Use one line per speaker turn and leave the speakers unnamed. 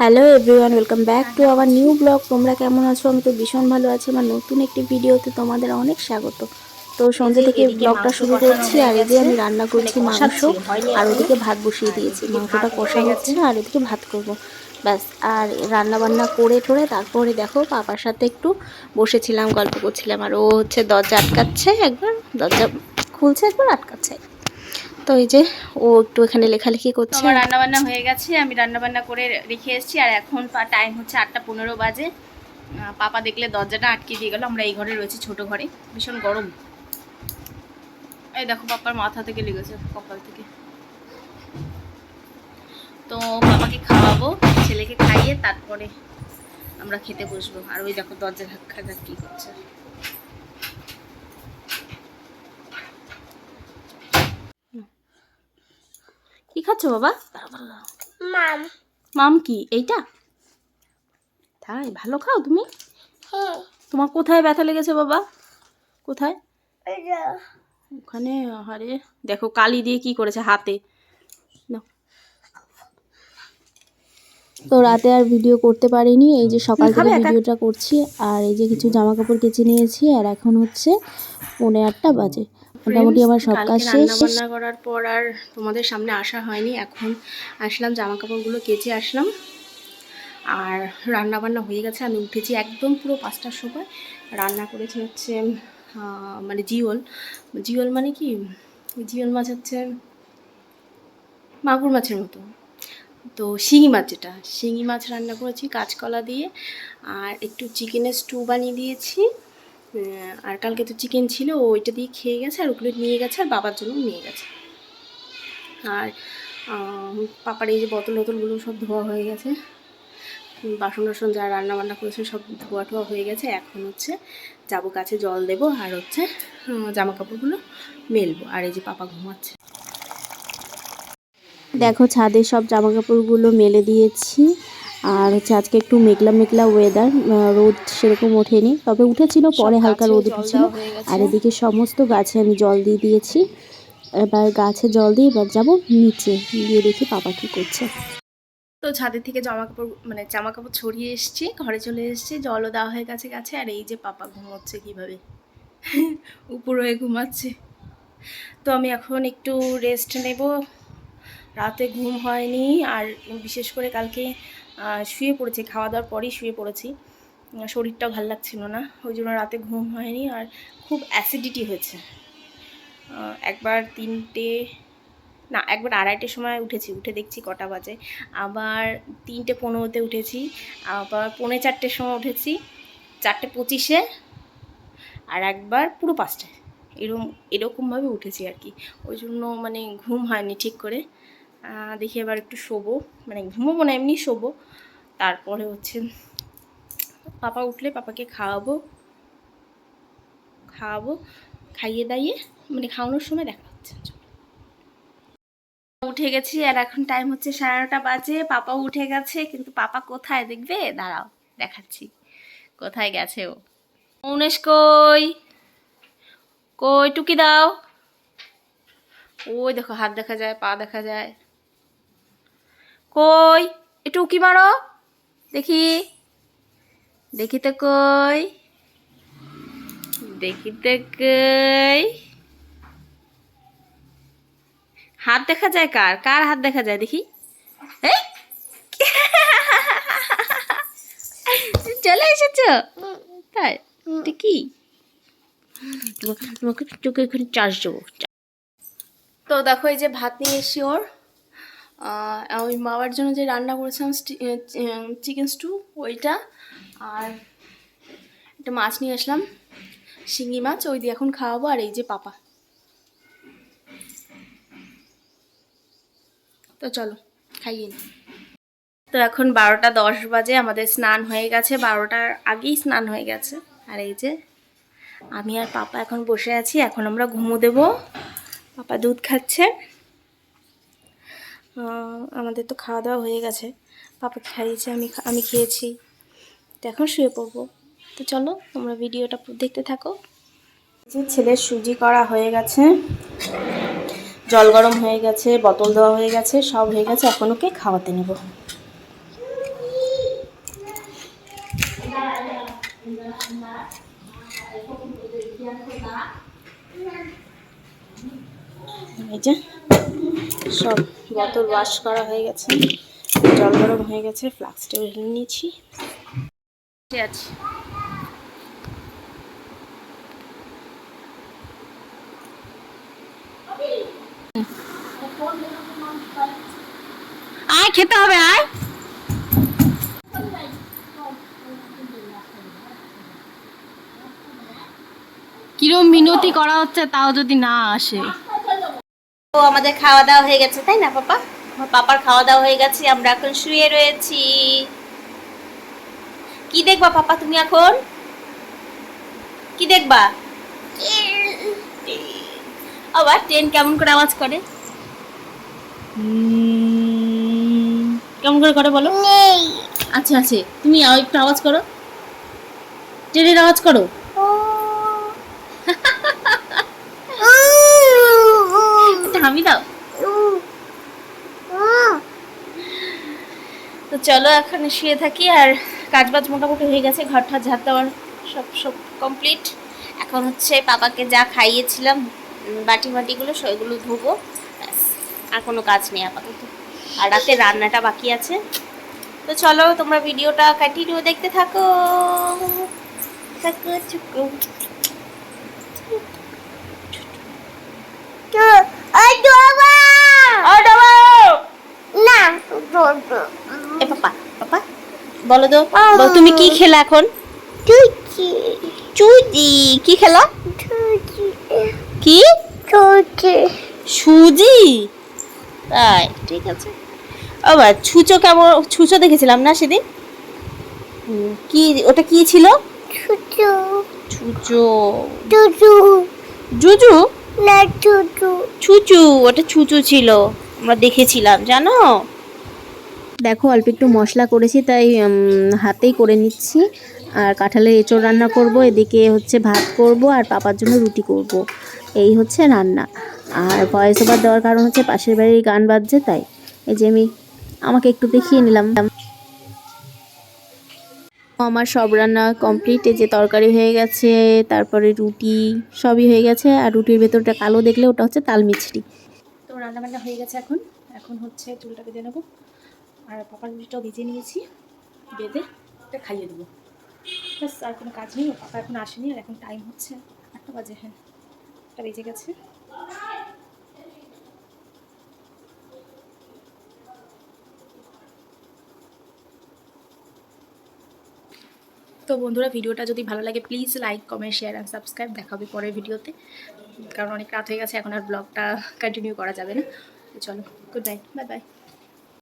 Hello everyone, welcome back to our new blog. তোমরা কেমন আছো? আমি তো ভীষণ ভালো আছি। আমার নতুন একটি ভিডিওতে তোমাদের অনেক স্বাগত। তো সন্ধ্যে থেকে ব্লগটা শুরু করছি। আর এই যে আমি রান্না করছি মাংস, আর ওদিকে ভাত বসিয়ে দিয়েছি। মাংসটা কষা হচ্ছে আর এদিকে ভাত করব, ব্যাস। আর রান্না বান্না করে ঠোরে তারপরে দেখো পাপার সাথে একটু বসেছিলাম, গল্প করছিলাম। আর ও হচ্ছে দরজা আটকাচ্ছে, একবার দরজা খুলছে, একবার আটকাচ্ছে। তো এই যে ও একটু এখানে লেখালেখি করছে।
আমার রান্না বান্না হয়ে গেছে, আমি রান্না বান্না করে রেখে এসেছি। আর এখন টাইম হচ্ছে 8:15 বাজে। পাপা দেখলে দরজাটা আটকে দিয়ে গেল। আমরা এই ঘরে রয়েছি, ছোট ঘরে, ভীষণ গরম। এই দেখো পাপার মাথা থেকে লেগেছে, কপাল থেকে। তো পাপাকে খাওয়াবো, ছেলেকে খাইয়ে তারপরে আমরা খেতে বসবো। আর ওই দেখো দরজা ধাক্কা ধাক্কি করছে। কি খাচ্ছ বাবা?
মাম
মাম কি এইটা? তাই ভালো খাও তুমি? তোমার কোথায় ব্যথা লেগেছে বাবা? কোথায়? ওখানে। আরে দেখো কালি দিয়ে কি করেছে হাতে।
তো রাতে আর ভিডিও করতে পারিনি, এই যে সকাল থেকে ভিডিওটা করছি। আর এই যে কিছু জামা কাপড় কেচে নিয়েছি। আর এখন হচ্ছে 8:45 বাজে। মোটামুটি আমার সব কাজ
কালকে
শেষ।
রান্না বান্না করার পর আর তোমাদের সামনে আসা হয়নি। এখন আসলাম, জামা কাপড়গুলো কেচে আসলাম। আর রান্না বান্না হয়ে গেছে, আমি উঠেছি একদম পুরো 5টার সময়। রান্না করেছি হচ্ছে মানে জিওল। জিওল মানে কি? জিওল মাছ হচ্ছে মাগুর মাছের মতো, তো শিঙি মাছ, যেটা শিঙি মাছ রান্না করেছি কাঁচকলা দিয়ে। আর একটু চিকেনের স্টু বানিয়ে দিয়েছি। আর কালকে তো চিকেন ছিল, ওইটা দিয়ে খেয়ে গেছে। আর ওগুলো নিয়ে গেছে, আর বাবার জন্য নিয়ে গেছে। আর পাপার এই যে বোতল টোতলগুলো সব ধোয়া হয়ে গেছে। বাসন টাসন যা রান্না বান্না করেছে সব ধোয়া টোয়া হয়ে গেছে। এখন হচ্ছে যাবো গাছে জল দেবো, আর হচ্ছে জামা কাপড়গুলো মেলবো। আর এই যে পাপা ঘুমাচ্ছে।
দেখো ছাদে সব জামা কাপড়গুলো মেলে দিয়েছি। আর হচ্ছে আজকে একটু মেঘলা মেঘলা ওয়েদার, রোদ সেরকম ওঠেনি, তবে উঠেছিল,
সব
পরে হালকা
গাছে
রোদ
জল
উঠেছিল।
দেওয়া হয়ে গেছে।
আর এদিকে সমস্ত গাছে আমি জল দিয়ে দিয়েছি। এবার গাছে জল দিয়ে এবার যাবো নিচে, গিয়ে দেখি পাপা কি করছে।
তো ছাদের থেকে জামা কাপড় ছড়িয়ে এসেছি, ঘরে চলে এসেছি, জলও দেওয়া হয়ে গেছে গাছে। আর এই যে পাপা ঘুমোচ্ছে কিভাবে, উপর হয়ে ঘুমাচ্ছে। তো আমি এখন একটু রেস্ট নেব, রাতে ঘুম হয়নি। আর বিশেষ করে কালকে শুয়ে পড়েছি, খাওয়া দাওয়ার পরেই শুয়ে পড়েছি। শরীরটাও ভালো লাগছিল না, ওই জন্য রাতে ঘুম হয়নি। আর খুব অ্যাসিডিটি হয়েছে। একবার 3টে না, একবার 2:30টার সময় উঠেছি, উঠে দেখছি কটা বাজে। আবার 3:15-তে উঠেছি, আবার 4:45-র সময় উঠেছি, 4:25-এ, আর একবার পুরো 5টায়। এরকমভাবে উঠেছি আর কি। ওই জন্য মানে ঘুম হয়নি ঠিক করে। দেখি এবার একটু শোবো, মানে ঘুমোবো না, এমনি শোবো। তারপরে হচ্ছে পাপা উঠলে পাপাকে খাওয়াবো, খাইয়ে দাইয়ে মানে খাওয়ানোর সময় দেখা হচ্ছে। উঠে গেছি, আর এখন টাইম হচ্ছে 9:30 বাজে। পাপাও উঠে গেছে, কিন্তু পাপা কোথায় দেখবে, দাঁড়াও দেখাচ্ছি কোথায় গেছে ও। উনেশ কই, কই টুকি দাও। ওই দেখো হাত দেখা যায়, পা দেখা যায়। কই একটু উকি মারো, দেখি, দেখি তো কই, দেখি তো কই। হাত দেখা যায় কার? কার হাত দেখা যায় দেখি? এই চলে এসেছো? তাই কি? তোমাকে চোখে এখানে চার্জ দেবো। তো দেখো এই যে ভাত নিয়ে এসছি ওর। ওই মামার জন্য যে রান্না করেছিলাম চিকেন স্টু, ওইটা। আর একটা মাছ নিয়ে আসলাম, শিঙি মাছ, ওই দিয়ে এখন খাওয়াবো। আর এই যে পাপা। তো চলো খাইয়ে নি। তো এখন 12:10 বাজে, আমাদের স্নান হয়ে গেছে, 12টার আগেই স্নান হয়ে গেছে। আর এই যে আমি আর পাপা এখন বসে আছি, এখন আমরা ঘুমো দেবো। পাপা দুধ খাচ্ছে। আমাদের তো খাওয়া দাওয়া হয়ে গেছে, পাপা খাইয়েছে, আমি খেয়েছি। তো এখন শুয়ে পড়বো। তো চলো তোমরা ভিডিওটা দেখতে থাকো। যে ছেলের সুজি করা হয়ে গেছে, জল গরম হয়ে গেছে, বোতল দেওয়া হয়ে গেছে, সব হয়ে গেছে। এখন ওকে খাওয়াতে নেব। এই যে সব বোতল ওয়াশ করা হয়ে গেছে, জল গরম হয়ে গেছে, ফ্লাক্সটাও ঢেলে নিয়েছি। আছি আয়, খেতে হবে, আয়। কিরম মিনতি করা হচ্ছে তাও যদি না আসে। তো আমাদের খাওয়া দাওয়া হয়ে গেছে, তাই না পাপা? আমার পাপার খাওয়া দাওয়া হয়ে গেছে, আমরা এখন শুয়ে রয়েছি। কি দেখবা পাপা তুমি এখন? কি দেখবা? আবার ট্রেন কেমন করে আওয়াজ করে? কেমন করে করে বলো? আচ্ছা আচ্ছা, তুমি একটু আওয়াজ করো, ট্রেনের আওয়াজ করো। হামি দাও। তো চলো এখন শুয়ে থাকি। আর কাজবাজ মোটামুটি হয়ে গেছে, ঘরটা ঝাড় দেওয়ার সব সব কমপ্লিট। এখন হচ্ছে পাপাকে যা খাইয়েছিলাম বাটি বাটিগুলো সেগুলো ধোবো, ব্যাস। আর কোনো কাজ নেই আপাতত। আর রাতে রান্নাটা বাকি আছে। তো চলো তোমরা ভিডিওটা কন্টিনিউ দেখতে থাকো। থাকো চুকু। এ পাপা, পাপা বলো তো, বলো তুমি কি খেলা এখন? চুজি। কি খেলা? কি? সুজি। তাই, ঠিক আছে। আবার ছুঁচো কেমন, ছুঁচো দেখেছিলাম না সেদিন? কি ওটা কি ছিল? ছুঁচো। জুজু না, ছুঁচু। ওটা ছুঁচু ছিল, আমরা দেখেছিলাম জানো।
দেখো অল্প একটু মশলা করেছি, তাই হাতেই করে নিচ্ছি। আর কাঁঠালের এঁচোড় রান্না করব, এদিকে হচ্ছে ভাত করব, আর পাপার জন্য রুটি করব। এই হচ্ছে রান্না। আর ভয়েস ওভার দেওয়ার কারণ হচ্ছে পাশের বাড়ির গান বাজছে, তাই এই যে আমি আমাকে একটু দেখিয়ে নিলাম। আমার সব রান্না কমপ্লিট। এই যে তরকারি হয়ে গেছে, তারপরে রুটি সবই হয়ে গেছে। আর রুটির ভেতরটা কালো দেখলে ওটা হচ্ছে তাল মিছরি।
তো রান্না বান্না হয়ে গেছে, এখন এখন হচ্ছে চুলটা বেঁধে নেবো। আর পাপার রুটিটাও ভেজে নিয়েছি, বেঁধে এটা খাইয়ে দেবো, ব্যাস। আর কোনো কাজ নেই, পাপা এখন আসেনি। আর এখন টাইম হচ্ছে 8টা বাজে, হ্যাঁ 8টা বেজে গেছে। তো বন্ধুরা, ভিডিওটা যদি ভালো লাগে please like, comment, share and subscribe. দেখা হবে পরের ভিডিওতে, কারণ অনেক রাত হয়ে গেছে, এখন আর ব্লগটা কন্টিনিউ করা যাবে না। তো চলো, গুড নাইট, বাই বাই।